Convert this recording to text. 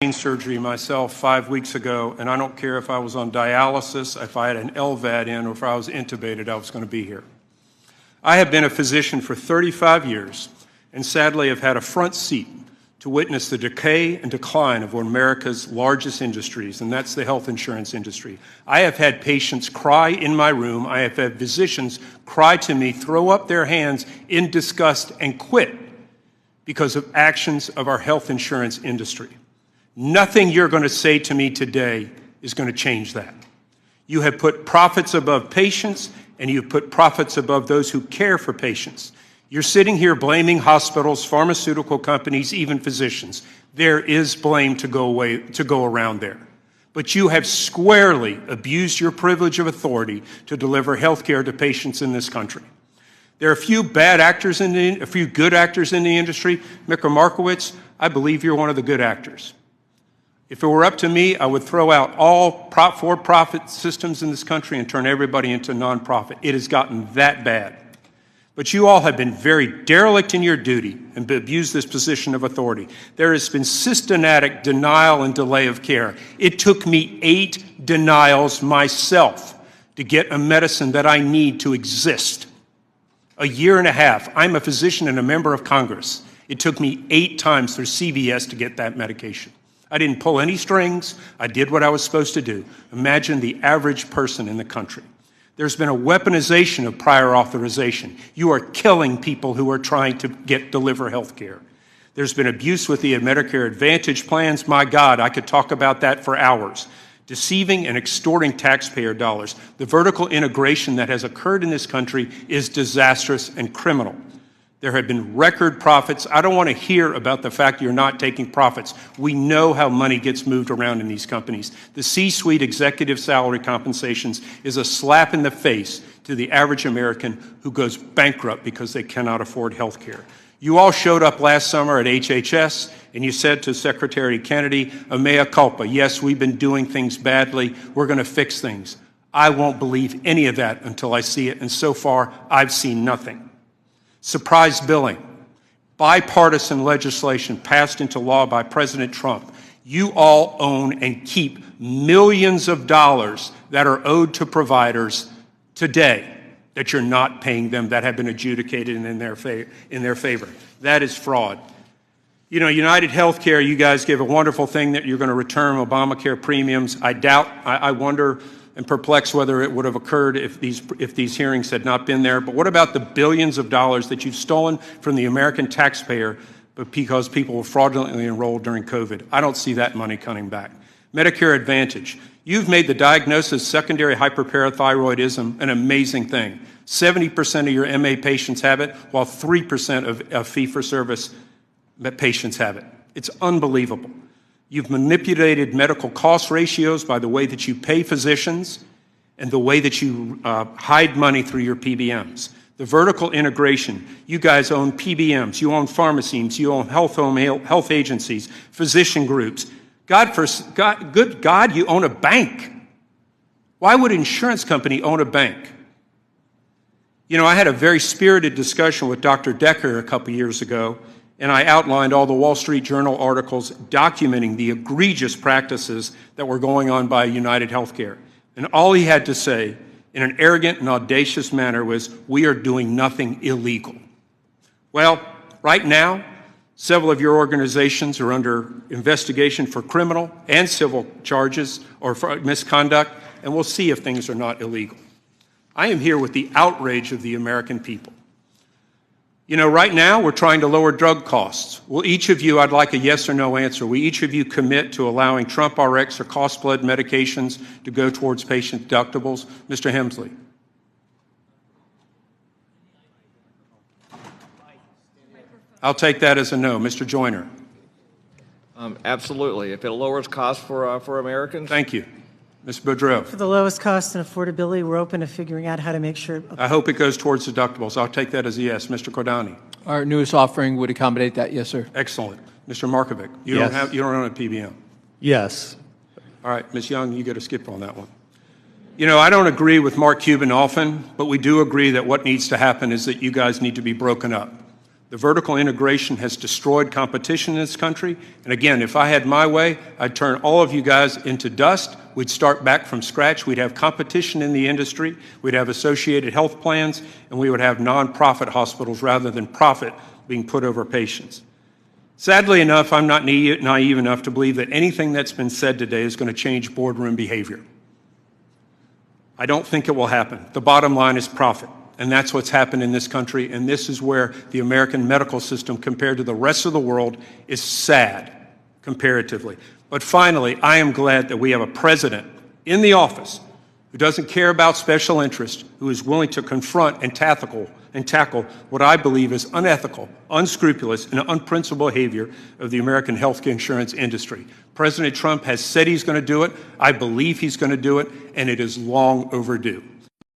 brain surgery myself 5 weeks ago, and I don't care if I was on dialysis, if I had an LVAD in, or if I was intubated, I was going to be here. I have been a physician for 35 years, and sadly have had a front seat to witness the decay and decline of one of America's largest industries, and that's the health insurance industry. I have had patients cry in my room. I have had physicians cry to me, throw up their hands in disgust, and quit because of actions of our health insurance industry. Nothing you're going to say to me today is going to change that. You have put profits above patients, and you've put profits above those who care for patients. You're sitting here blaming hospitals, pharmaceutical companies, even physicians. There is blame to go around there. But you have squarely abused your privilege of authority to deliver health care to patients in this country. There are a few good actors in the industry. Mr. Markowitz, I believe you're one of the good actors. If it were up to me, I would throw out all for-profit systems in this country and turn everybody into nonprofit. It has gotten that bad. But you all have been very derelict in your duty and abused this position of authority. There has been systematic denial and delay of care. It took me 8 denials myself to get a medicine that I need to exist. A year and a half. I'm a physician and a member of Congress. It took me 8 times through CVS to get that medication. I didn't pull any strings. I did what I was supposed to do. Imagine the average person in the country. There's been a weaponization of prior authorization. You are killing people who are trying to deliver health care. There's been abuse with the Medicare Advantage plans. My God, I could talk about that for hours. Deceiving and extorting taxpayer dollars. The vertical integration that has occurred in this country is disastrous and criminal. There have been record profits. I don't want to hear about the fact you're not taking profits. We know how money gets moved around in these companies. The C-suite executive salary compensations is a slap in the face to the average American who goes bankrupt because they cannot afford health care. You all showed up last summer at HHS, and you said to Secretary Kennedy, a mea culpa, yes, we've been doing things badly. We're going to fix things. I won't believe any of that until I see it, and so far, I've seen nothing. Surprise billing, bipartisan legislation passed into law by President Trump. You all own and keep millions of dollars that are owed to providers today that you're not paying them, that have been adjudicated in their favor. That is fraud. You know, United Healthcare, you guys give a wonderful thing that you're going to return Obamacare premiums. I wonder and perplexed whether it would have occurred if these hearings had not been there. But what about the billions of dollars that you've stolen from the American taxpayer because people were fraudulently enrolled during COVID? I don't see that money coming back. Medicare Advantage. You've made the diagnosis secondary hyperparathyroidism an amazing thing. 70% of your MA patients have it, while 3% of fee-for-service patients have it. It's unbelievable. You've manipulated medical cost ratios by the way that you pay physicians and the way that you hide money through your PBMs. The vertical integration, you guys own PBMs, you own pharmacies, you own health agencies, physician groups. Good God, you own a bank. Why would an insurance company own a bank? You know, I had a very spirited discussion with Dr. Decker a couple years ago, and I outlined all the Wall Street Journal articles documenting the egregious practices that were going on by United Healthcare. And all he had to say, in an arrogant and audacious manner, was, we are doing nothing illegal. Well, right now, several of your organizations are under investigation for criminal and civil charges or for misconduct, and we'll see if things are not illegal. I am here with the outrage of the American people. You know, right now, we're trying to lower drug costs. Will each of you, I'd like a yes or no answer, will each of you commit to allowing Trump RX or cost-blood medications to go towards patient deductibles? Mr. Hemsley. I'll take that as a no. Mr. Joyner. Absolutely. If it lowers costs for Americans. Thank you. Ms. Boudreau. For the lowest cost and affordability, we're open to figuring out how to make sure. I hope it goes towards deductibles. I'll take that as a yes. Mr. Cordani. Our newest offering would accommodate that, yes, sir. Excellent. Mr. Markovic, you Yes. don't own a PBM. Yes. All right, Ms. Young, you get a skip on that one. You know, I don't agree with Mark Cuban often, but we do agree that what needs to happen is that you guys need to be broken up. The vertical integration has destroyed competition in this country. And again, if I had my way, I'd turn all of you guys into dust. We'd start back from scratch. We'd have competition in the industry. We'd have associated health plans, and we would have nonprofit hospitals rather than profit being put over patients. Sadly enough, I'm not naive enough to believe that anything that's been said today is going to change boardroom behavior. I don't think it will happen. The bottom line is profit. And that's what's happened in this country, and this is where the American medical system, compared to the rest of the world, is sad, comparatively. But finally, I am glad that we have a president in the office who doesn't care about special interests, who is willing to confront and tackle what I believe is unethical, unscrupulous, and unprincipled behavior of the American health insurance industry. President Trump has said he's going to do it. I believe he's going to do it, and it is long overdue.